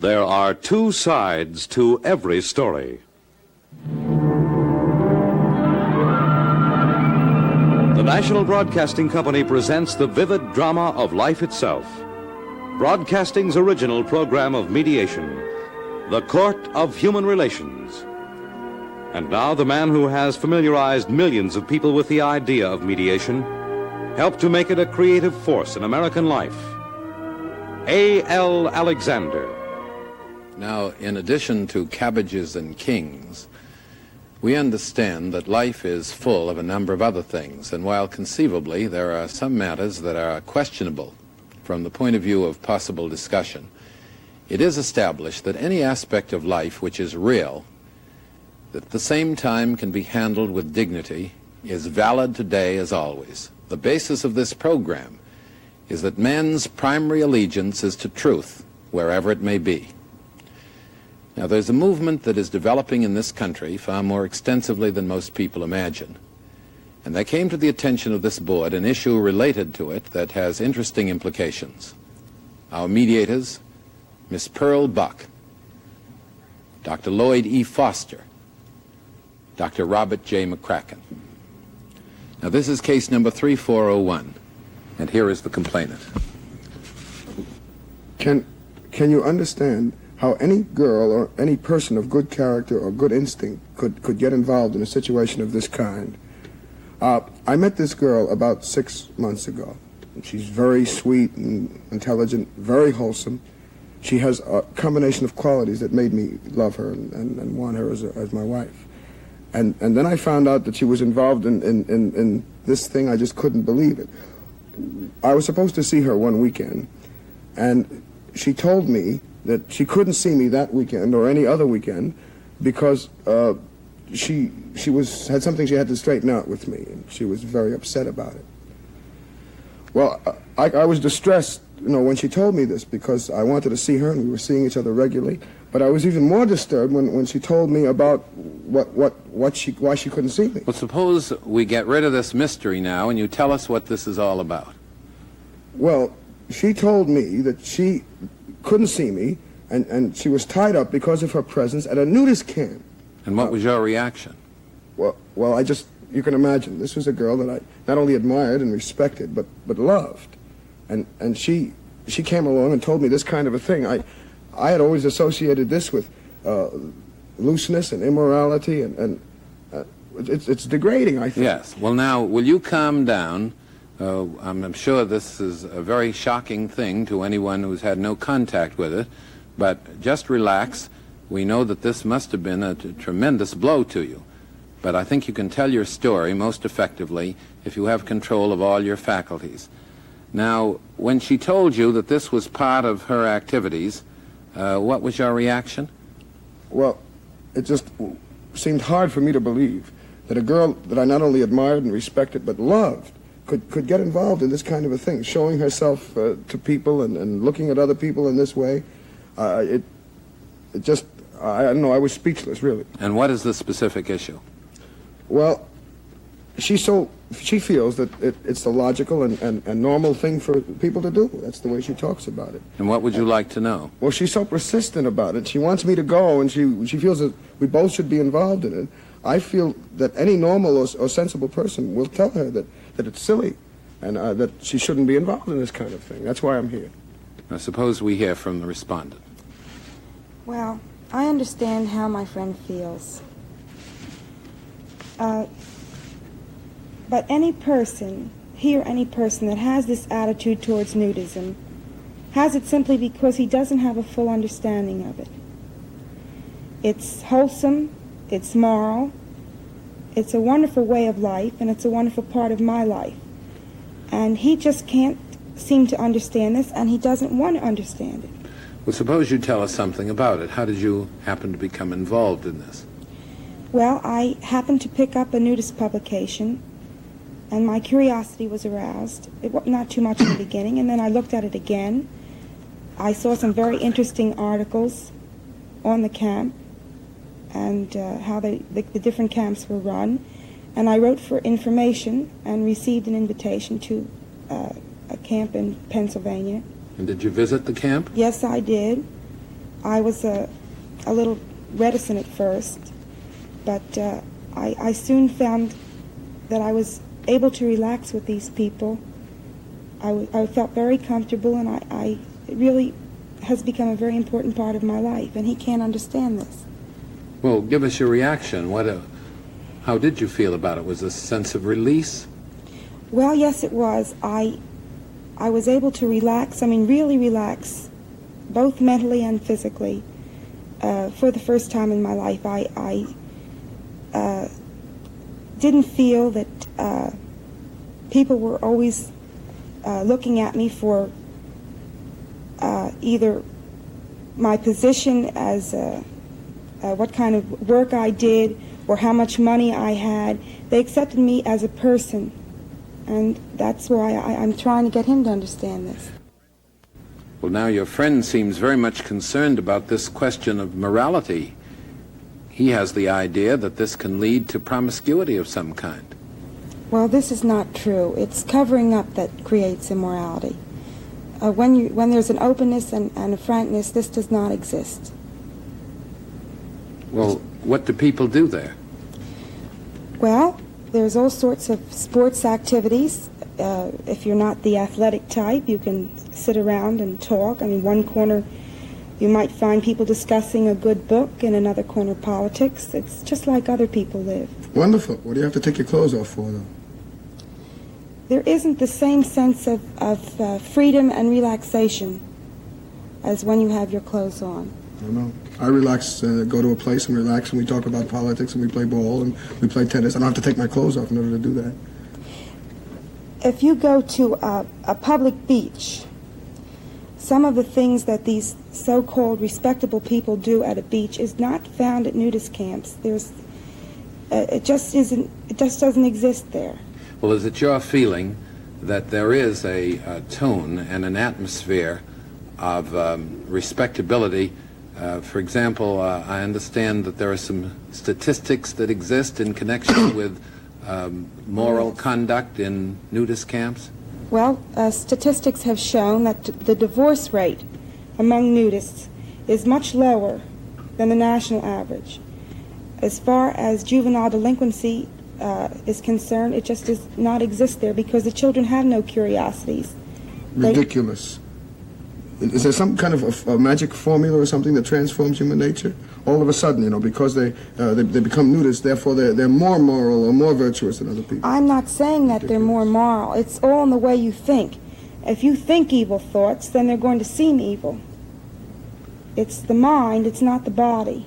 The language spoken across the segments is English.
There are two sides to every story. The National Broadcasting Company presents the vivid drama of life itself. Broadcasting's original program of Mediation, the Court of Human Relations. And now the man who has familiarized millions of people with the idea of mediation, helped to make it a creative force in American life. A.L. Alexander. Now, in addition to cabbages and kings, we understand that life is full of a number of other things, and while conceivably there are some matters that are questionable from the point of view of possible discussion, it is established that any aspect of life which is real, that at the same time can be handled with dignity, is valid today as always. The basis of this program is that man's primary allegiance is to truth, wherever it may be. Now, there's a movement that is developing in this country far more extensively than most people imagine. And there came to the attention of this board an issue related to it that has interesting implications. Our mediators, Miss Pearl Buck, Dr. Lloyd E. Foster, Dr. Robert J. McCracken. Now, this is case number 3401, and here is the complainant. Can you understand how any girl or any person of good character or good instinct could get involved in a situation of this kind? I met this girl about 6 months ago. She's very sweet and intelligent, very wholesome. She has a combination of qualities that made me love her and want her as my wife. And then I found out that she was involved in this thing. I just couldn't believe it. I was supposed to see her one weekend, and she told me that she couldn't see me that weekend or any other weekend because she had something she had to straighten out with me, and she was very upset about it. Well, I was distressed, when she told me this, because I wanted to see her and we were seeing each other regularly. But I was even more disturbed when she told me about why she couldn't see me. Well, suppose we get rid of this mystery now and you tell us what this is all about. Well, she told me that she couldn't see me and she was tied up because of her presence at a nudist camp. And what was your reaction? Well, you can imagine, this was a girl that I not only admired and respected, but loved. And she came along and told me this kind of a thing. I had always associated this with looseness and immorality, and it's degrading, I think. Yes. Well, now, will you calm down? I'm sure this is a very shocking thing to anyone who's had no contact with it, but just relax. We know that this must have been a tremendous blow to you, but I think you can tell your story most effectively if you have control of all your faculties. Now, when she told you that this was part of her activities, what was your reaction? Well, it just seemed hard for me to believe that a girl that I not only admired and respected but loved could get involved in this kind of a thing, showing herself to people and looking at other people in this way. I don't know, I was speechless, really. And what is the specific issue? Well, she feels that it's the logical and normal thing for people to do. That's the way she talks about it. And what would you like to know? Well, she's so persistent about it. She wants me to go, and she feels that we both should be involved in it. I feel that any normal or sensible person will tell her that it's silly and that she shouldn't be involved in this kind of thing. That's why I'm here. Now, suppose we hear from the respondent. Well, I understand how my friend feels. But any person that has this attitude towards nudism has it simply because he doesn't have a full understanding of it. It's wholesome, it's moral, it's a wonderful way of life, and it's a wonderful part of my life. And he just can't seem to understand this, and he doesn't want to understand it. Well, suppose you tell us something about it. How did you happen to become involved in this? Well, I happened to pick up a nudist publication, and my curiosity was aroused. Not too much in the beginning, and then I looked at it again. I saw some very interesting articles on the camp and how the different camps were run. And I wrote for information and received an invitation to a camp in Pennsylvania. And did you visit the camp? Yes, I did. I was a little reticent at first, but I soon found that I was able to relax with these people. I felt very comfortable, and it really has become a very important part of my life, and he can't understand this. Well, give us your reaction. How did you feel about it? Was this a sense of release? Well, yes, it was. I was able to relax, really relax, both mentally and physically, for the first time in my life. I didn't feel that people were always looking at me for either my position as what kind of work I did or how much money I had. They accepted me as a person, and that's why I'm trying to get him to understand this. Well, now your friend seems very much concerned about this question of morality. He has the idea that this can lead to promiscuity of some kind. Well, this is not true. It's covering up that creates immorality. When there's an openness and a frankness, this does not exist. Well, what do people do there? Well, there's all sorts of sports activities. If you're not the athletic type, you can sit around and talk. One corner you might find people discussing a good book, in another corner politics. It's just like other people live. Wonderful. What do you have to take your clothes off for, though? There isn't the same sense of freedom and relaxation as when you have your clothes on. I don't know. I relax, go to a place and relax, and we talk about politics, and we play ball, and we play tennis. I don't have to take my clothes off in order to do that. If you go to a public beach, some of the things that these so-called respectable people do at a beach is not found at nudist camps. It just doesn't exist there. Well, is it your feeling that there is a tone and an atmosphere of respectability? For example, I understand that there are some statistics that exist in connection with moral conduct in nudist camps. Well, statistics have shown that the divorce rate among nudists is much lower than the national average. As far as juvenile delinquency is concerned, it just does not exist there because the children have no curiosities. Ridiculous. Is there some kind of a magic formula or something that transforms human nature? All of a sudden, because they become nudists, therefore they're more moral or more virtuous than other people. I'm not saying that they're more moral. It's all in the way you think. If you think evil thoughts, then they're going to seem evil. It's the mind, it's not the body.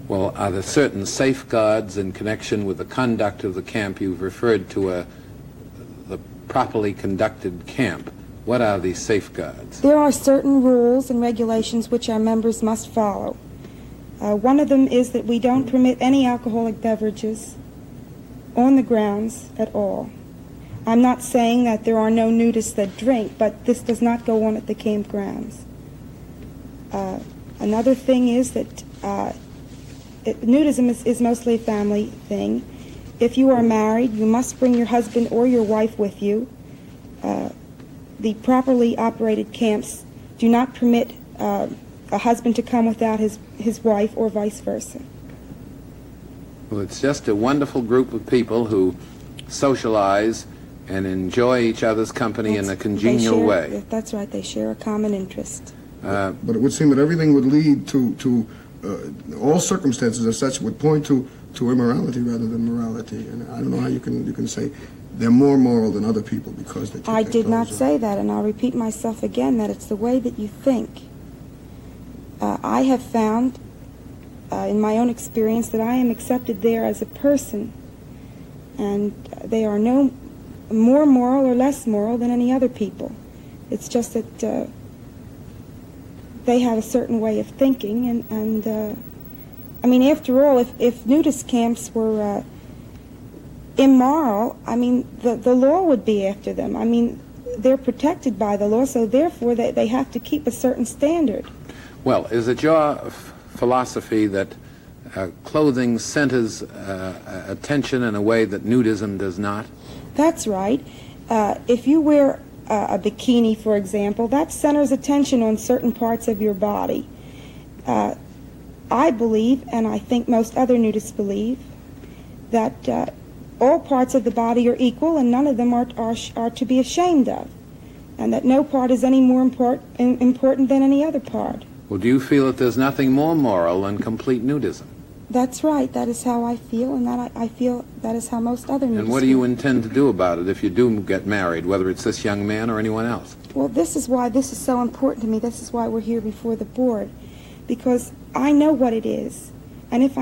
Well, are there certain safeguards in connection with the conduct of the camp? You've referred to the properly conducted camp. What are these safeguards? There are certain rules and regulations which our members must follow. One of them is that we don't permit any alcoholic beverages on the grounds at all. I'm not saying that there are no nudists that drink, but this does not go on at the campgrounds. Another thing is that nudism is mostly a family thing. If you are married, you must bring your husband or your wife with you. The properly operated camps do not permit a husband to come without his wife or vice versa. Well, it's just a wonderful group of people who socialize and enjoy each other's company in a congenial way. That's right, they share a common interest. But it would seem that everything would lead to all circumstances as such would point to immorality rather than morality. And I don't know how you can say they're more moral than other people because they take I their did not clothes off. say that, and I'll repeat myself again, that it's the way that you think. I have found in my own experience that I am accepted there as a person, and they are no more moral or less moral than any other people. It's just that they have a certain way of thinking, and after all, if nudist camps were immoral, the law would be after them. They're protected by the law, so therefore they have to keep a certain standard. Well, is it your philosophy that clothing centers attention in a way that nudism does not? That's right. If you wear a bikini, for example, that centers attention on certain parts of your body. I believe, and I think most other nudists believe, that all parts of the body are equal and none of them are to be ashamed of, and that no part is any more important than any other part. Well, do you feel that there's nothing more moral than complete nudism? That's right. That is how I feel, and that I feel that is how most other nudists And what do you feel. intend to do about it if you do get married, whether it's this young man or anyone else? Well, this is why this is so important to me. This is why we're here before the board, because I know what it is. And if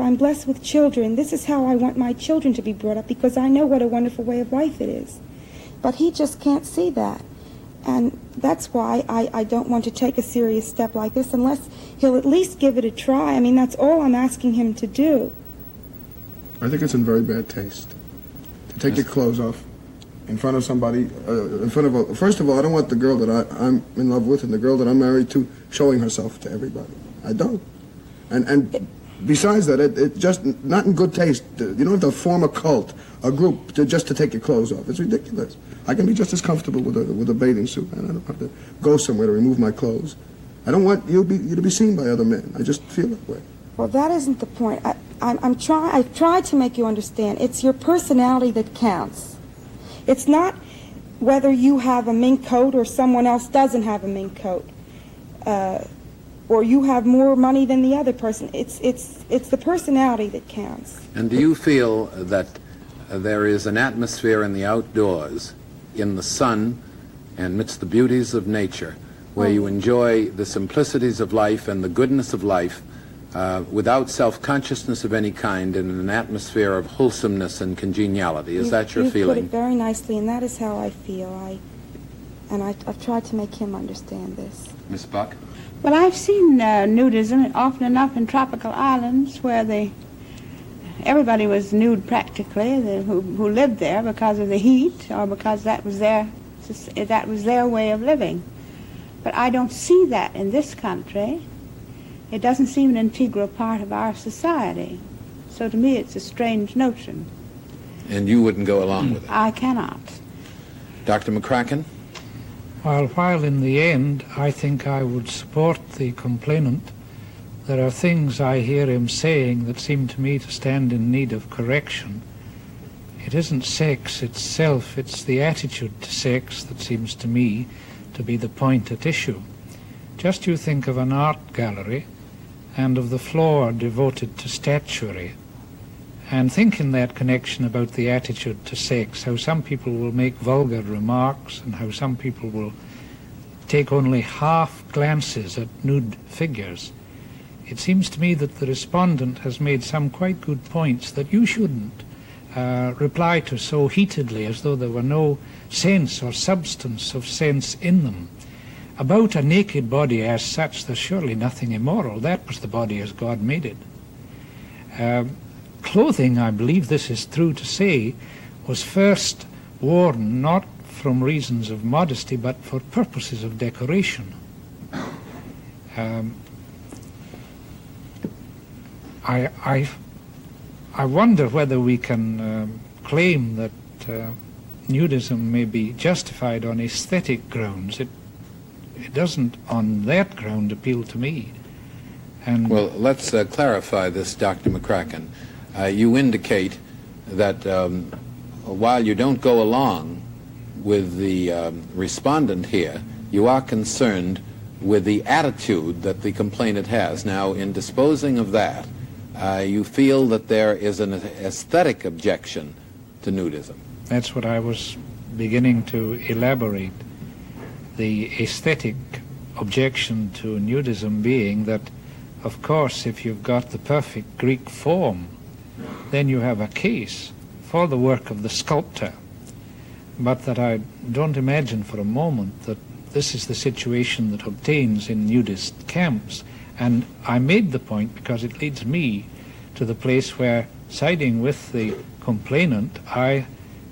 I'm blessed with children, this is how I want my children to be brought up, because I know what a wonderful way of life it is. But he just can't see that. And that's why I don't want to take a serious step like this unless he'll at least give it a try. I mean, that's all I'm asking him to do. I think it's in very bad taste to take your clothes off in front of somebody, first of all, I don't want the girl that I'm in love with and the girl that I'm married to showing herself to everybody. I don't. And besides that, it just not in good taste. You don't have to form a cult, a group, just to take your clothes off. It's ridiculous. I can be just as comfortable with a bathing suit, and I don't have to go somewhere to remove my clothes. I don't want you to be seen by other men. I just feel that way. Well, that isn't the point. I've tried to make you understand. It's your personality that counts. It's not whether you have a mink coat or someone else doesn't have a mink coat, or you have more money than the other person. It's the personality that counts. And do you feel that there is an atmosphere in the outdoors, in the sun, and amidst the beauties of nature, where you enjoy the simplicities of life and the goodness of life without self-consciousness of any kind, in an atmosphere of wholesomeness and congeniality? Is that your feeling? You put it very nicely, and that is how I feel. I've tried to make him understand this. Miss Buck? Well, I've seen nudism often enough in tropical islands where everybody was nude practically, who lived there because of the heat or because that was their way of living. But I don't see that in this country. It doesn't seem an integral part of our society. So to me it's a strange notion. And you wouldn't go along with it? I cannot. Dr. McCracken? While in the end I think I would support the complainant, there are things I hear him saying that seem to me to stand in need of correction. It isn't sex itself, it's the attitude to sex that seems to me to be the point at issue. Just you think of an art gallery and of the floor devoted to statuary, and think in that connection about the attitude to sex, how some people will make vulgar remarks and how some people will take only half glances at nude figures. It seems to me that the respondent has made some quite good points that you shouldn't reply to so heatedly as though there were no sense or substance of sense in them. About a naked body as such, there's surely nothing immoral. That was the body as God made it. Clothing, I believe this is true to say, was first worn not from reasons of modesty but for purposes of decoration. I wonder whether we can claim that nudism may be justified on aesthetic grounds. It doesn't on that ground appeal to me. And well, let's clarify this, Dr. McCracken. You indicate that while you don't go along with the respondent here, you are concerned with the attitude that the complainant has. Now, in disposing of that, you feel that there is an aesthetic objection to nudism. That's what I was beginning to elaborate. The aesthetic objection to nudism being that, of course, if you've got the perfect Greek form, then you have a case for the work of the sculptor. But that I don't imagine for a moment that this is the situation that obtains in nudist camps. And I made the point because it leads me to the place where, siding with the complainant, I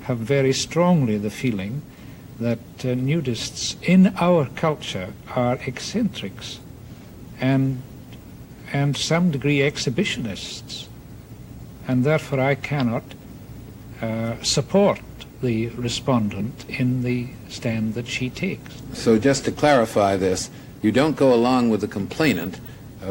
have very strongly the feeling that nudists in our culture are eccentrics and some degree exhibitionists. And therefore I cannot support the respondent in the stand that she takes. So just to clarify this, you don't go along with the complainant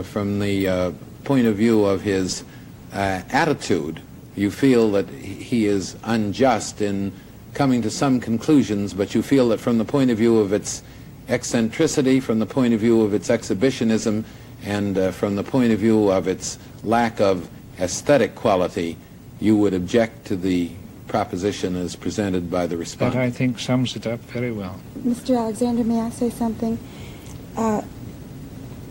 from the point of view of his attitude, you feel that he is unjust in coming to some conclusions, but you feel that from the point of view of its eccentricity, from the point of view of its exhibitionism, and from the point of view of its lack of aesthetic quality, you would object to the proposition as presented by the respondent. That, I think, sums it up very well. Mr. Alexander, may I say something?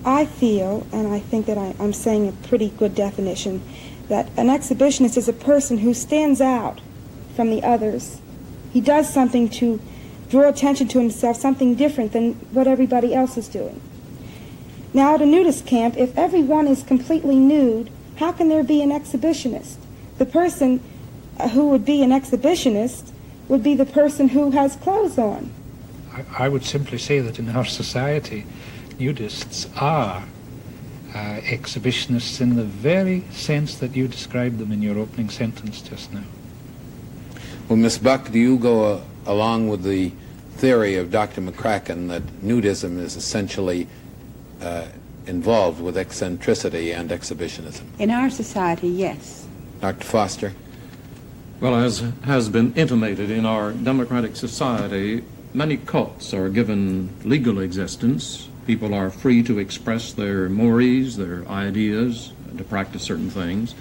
I feel, and I think that I'm saying a pretty good definition, that an exhibitionist is a person who stands out from the others. He does something to draw attention to himself, something different than what everybody else is doing. Now, at a nudist camp, if everyone is completely nude, how can there be an exhibitionist? The person who would be an exhibitionist would be the person who has clothes on. I would simply say that in our society, nudists are exhibitionists in the very sense that you described them in your opening sentence just now. Well, Miss Buck, do you go along with the theory of Dr. McCracken that nudism is essentially involved with eccentricity and exhibitionism? In our society, yes. Dr. Foster? Well, as has been intimated, in our democratic society, many cults are given legal existence. People are free to express their mores, their ideas, to practice certain things.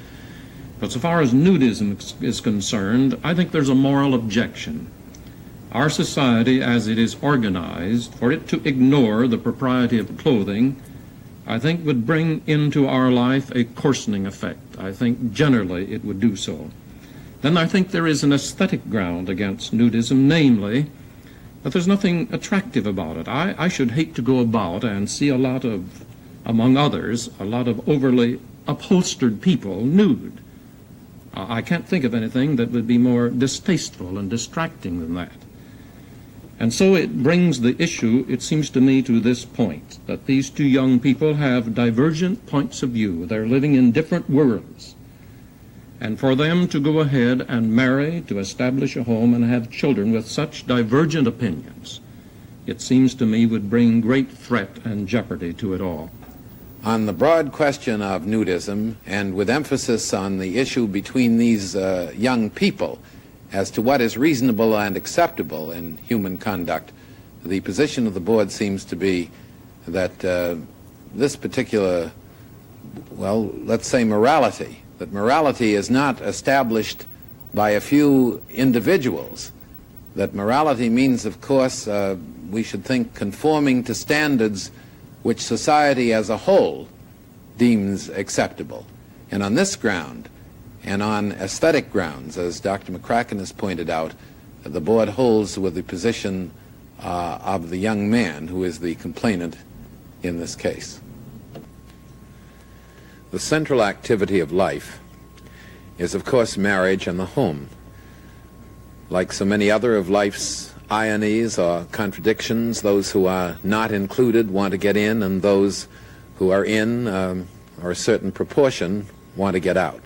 But so far as nudism is concerned, I think there's a moral objection. Our society, as it is organized, for it to ignore the propriety of clothing, I think would bring into our life a coarsening effect. I think generally it would do so. Then I think there is an aesthetic ground against nudism, namely that there's nothing attractive about it. I should hate to go about and see a lot of, among others, a lot of overly upholstered people nude. I can't think of anything that would be more distasteful and distracting than that. And so it brings the issue, it seems to me, to this point, that these two young people have divergent points of view. They're living in different worlds. And for them to go ahead and marry, to establish a home and have children with such divergent opinions, it seems to me would bring great threat and jeopardy to it all. On the broad question of nudism, and with emphasis on the issue between these young people as to what is reasonable and acceptable in human conduct, the position of the board seems to be that this particular, well, let's say morality, that morality is not established by a few individuals, that morality means, of course, we should think conforming to standards which society as a whole deems acceptable. And on this ground, and on aesthetic grounds, as Dr. McCracken has pointed out, the board holds with the position of the young man who is the complainant in this case. The central activity of life is, of course, marriage and the home. Like so many other of life's ironies or contradictions, those who are not included want to get in, and those who are in, or a certain proportion, want to get out.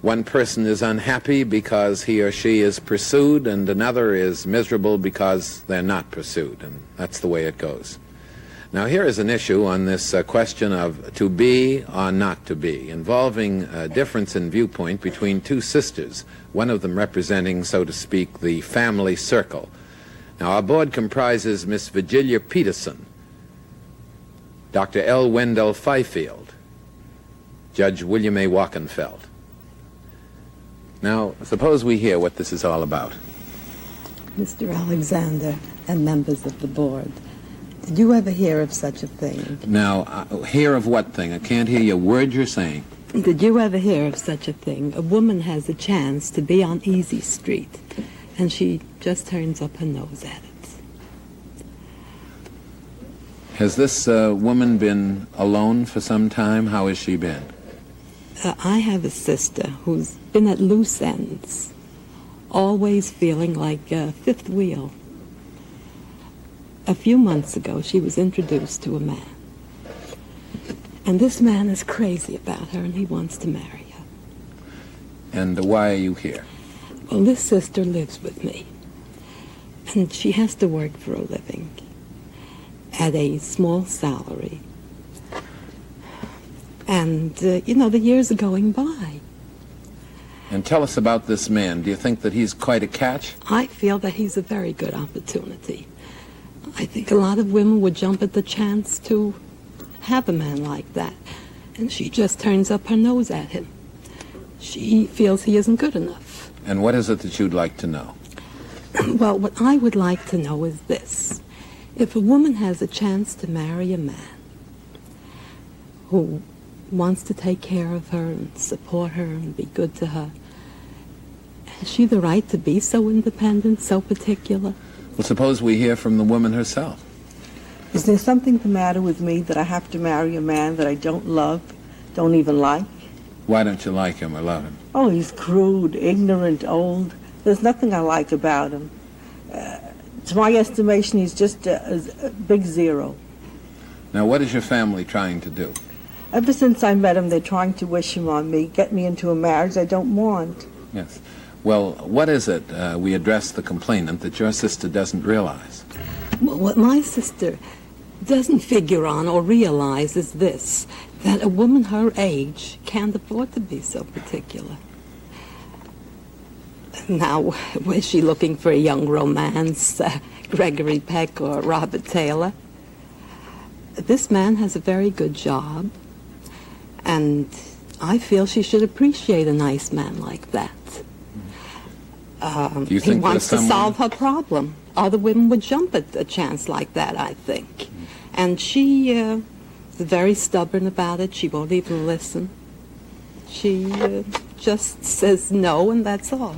One person is unhappy because he or she is pursued, and another is miserable because they're not pursued, and that's the way it goes. Now, here is an issue on this question of to be or not to be, involving a difference in viewpoint between two sisters, one of them representing, so to speak, the family circle. Now, our board comprises Miss Virginia Peterson, Dr. L. Wendell Fifield, Judge William A. Wachenfeld. Now, suppose we hear what this is all about. Mr. Alexander and members of the board, did you ever hear of such a thing? Now, hear of what thing? I can't hear your word you're saying. Did you ever hear of such a thing? A woman has a chance to be on Easy Street, and she just turns up her nose at it. Has this woman been alone for some time? How has she been? I have a sister who's been at loose ends, always feeling like a fifth wheel. A few months ago, she was introduced to a man. And this man is crazy about her, and he wants to marry her. And why are you here? Well, this sister lives with me, and she has to work for a living at a small salary. And, the years are going by. And tell us about this man. Do you think that he's quite a catch? I feel that he's a very good opportunity. I think a lot of women would jump at the chance to have a man like that. And she just turns up her nose at him. She feels he isn't good enough. And what is it that you'd like to know? Well, what I would like to know is this. If a woman has a chance to marry a man who wants to take care of her and support her and be good to her, has she the right to be so independent, so particular? Well, suppose we hear from the woman herself. Is there something the matter with me that I have to marry a man that I don't love, don't even like? Why don't you like him or love him? Oh, he's crude, ignorant, old. There's nothing I like about him. To my estimation, he's just a big zero. Now, what is your family trying to do? Ever since I met him, they're trying to wish him on me, get me into a marriage I don't want. Yes. Well, what is it, we address the complainant, that your sister doesn't realize? Well, what my sister doesn't figure on or realize is this, that a woman her age can't afford to be so particular. Now, was she looking for a young romance, Gregory Peck or Robert Taylor? This man has a very good job, and I feel she should appreciate a nice man like that. Do you think he wants to solve her problem. Other women would jump at a chance like that, I think. And she is very stubborn about it. She won't even listen. She just says no, and that's all.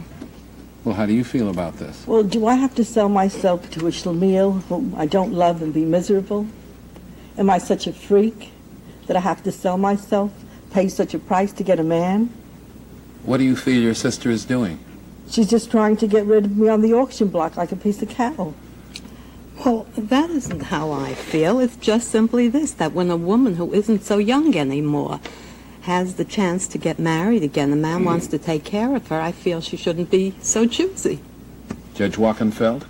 Well, how do you feel about this? Well, do I have to sell myself to a schlemiel whom I don't love and be miserable? Am I such a freak that I have to sell myself, pay such a price to get a man? What do you feel your sister is doing? She's just trying to get rid of me on the auction block like a piece of cattle. Well, that isn't how I feel. It's just simply this, that when a woman who isn't so young anymore has the chance to get married again, a man wants to take care of her, I feel she shouldn't be so choosy. Judge Wachenfeld?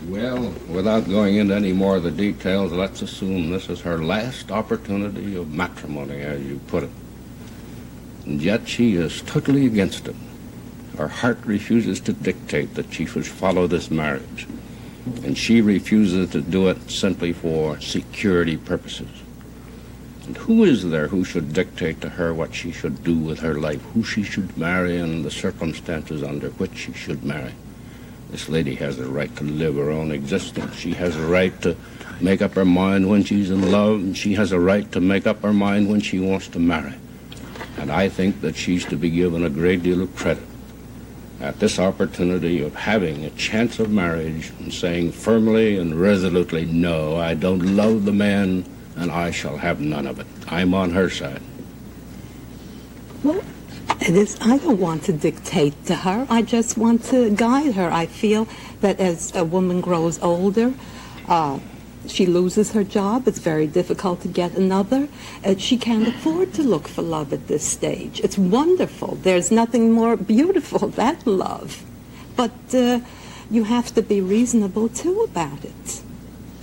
Well, without going into any more of the details, let's assume this is her last opportunity of matrimony, as you put it. And yet she is totally against it. Her heart refuses to dictate that she should follow this marriage. And she refuses to do it simply for security purposes. And who is there who should dictate to her what she should do with her life, who she should marry, and the circumstances under which she should marry? This lady has a right to live her own existence. She has a right to make up her mind when she's in love, and she has a right to make up her mind when she wants to marry. And I think that she's to be given a great deal of credit at this opportunity of having a chance of marriage and saying firmly and resolutely, no, I don't love the man, and I shall have none of it. I'm on her side. Well, I don't want to dictate to her. I just want to guide her. I feel that as a woman grows older, she loses her job. It's very difficult to get another. She can't afford to look for love at this stage. It's wonderful. There's nothing more beautiful than love. But you have to be reasonable, too, about it.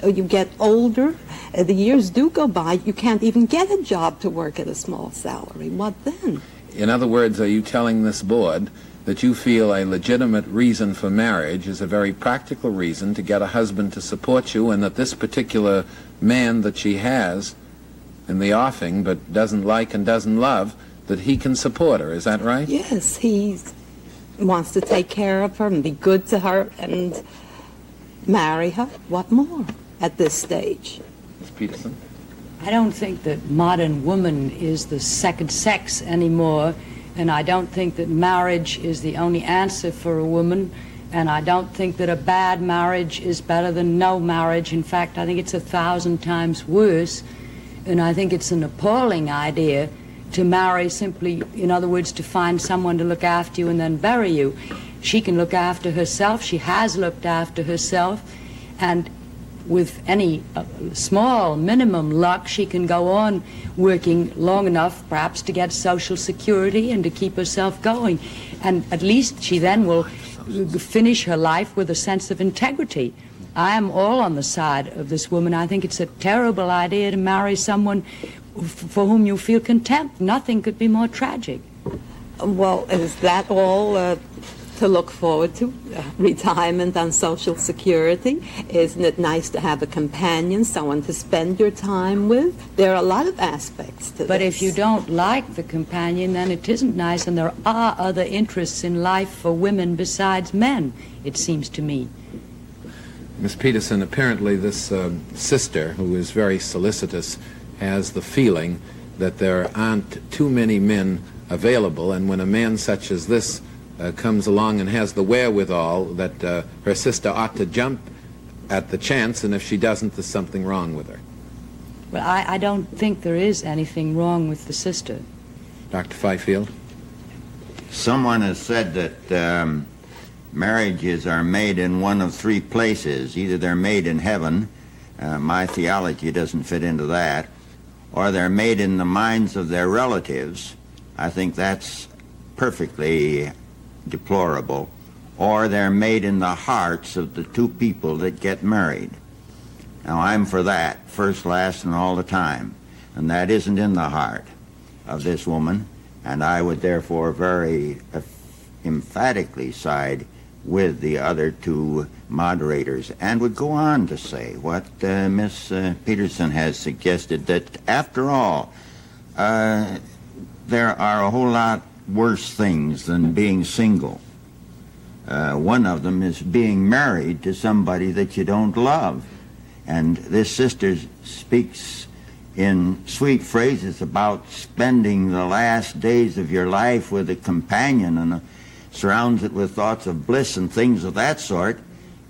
You get older, the years do go by, you can't even get a job to work at a small salary. What then? In other words, are you telling this board that you feel a legitimate reason for marriage is a very practical reason to get a husband to support you, and that this particular man that she has in the offing but doesn't like and doesn't love, that he can support her? Is that right? Yes, he wants to take care of her and be good to her and marry her. What more at this stage? Ms. Peterson? I don't think that modern woman is the second sex anymore, and I don't think that marriage is the only answer for a woman, and I don't think that a bad marriage is better than no marriage. In fact, I think it's 1,000 times worse, and I think it's an appalling idea to marry simply, in other words, to find someone to look after you and then bury you. She can look after herself. She has looked after herself, and with any small minimum luck, she can go on working long enough perhaps to get Social Security and to keep herself going. And at least she then will finish her life with a sense of integrity. I am all on the side of this woman. I think it's a terrible idea to marry someone for whom you feel contempt. Nothing could be more tragic. Well, is that all to look forward to? Retirement on Social Security? Isn't it nice to have a companion, someone to spend your time with? There are a lot of aspects to this. But if you don't like the companion, then it isn't nice, and there are other interests in life for women besides men, it seems to me. Miss Peterson, apparently this sister, who is very solicitous, has the feeling that there aren't too many men available, and when a man such as this comes along and has the wherewithal, that her sister ought to jump at the chance, and if she doesn't, there's something wrong with her. Well, I don't think there is anything wrong with the sister. Dr. Fifield? Someone has said that marriages are made in one of three places. Either they're made in heaven, my theology doesn't fit into that, or they're made in the minds of their relatives. I think that's perfectly deplorable. Or they're made in the hearts of the two people that get married. Now, I'm for that, first, last, and all the time. And that isn't in the heart of this woman, and I would therefore very emphatically side with the other two moderators, and would go on to say what Miss Peterson has suggested, that after all, there are a whole lot worse things than being single. One of them is being married to somebody that you don't love. And this sister speaks in sweet phrases about spending the last days of your life with a companion, and surrounds it with thoughts of bliss and things of that sort,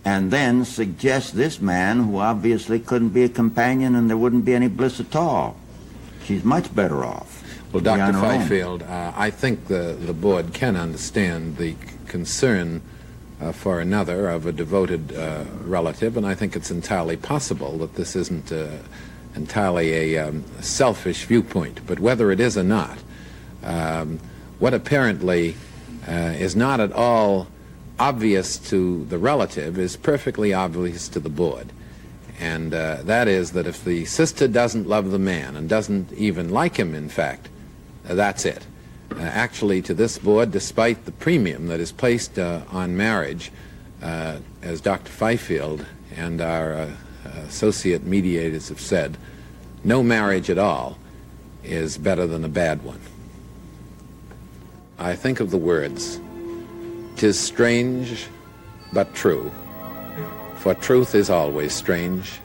and then suggests this man, who obviously couldn't be a companion and there wouldn't be any bliss at all. She's much better off. Well, Dr. Fifield, I think the board can understand the concern for another of a devoted relative, and I think it's entirely possible that this isn't entirely a selfish viewpoint. But whether it is or not, what apparently is not at all obvious to the relative is perfectly obvious to the board. And that is that if the sister doesn't love the man and doesn't even like him, in fact, that's it. Actually, to this board, despite the premium that is placed on marriage, as Dr. Fifield and our associate mediators have said, no marriage at all is better than a bad one. I think of the words, "'Tis strange, but true, for truth is always strange.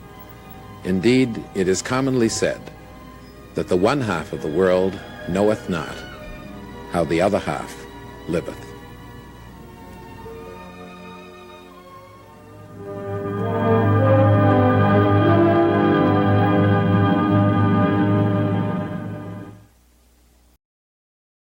Indeed, it is commonly said that the one half of the world knoweth not how the other half liveth."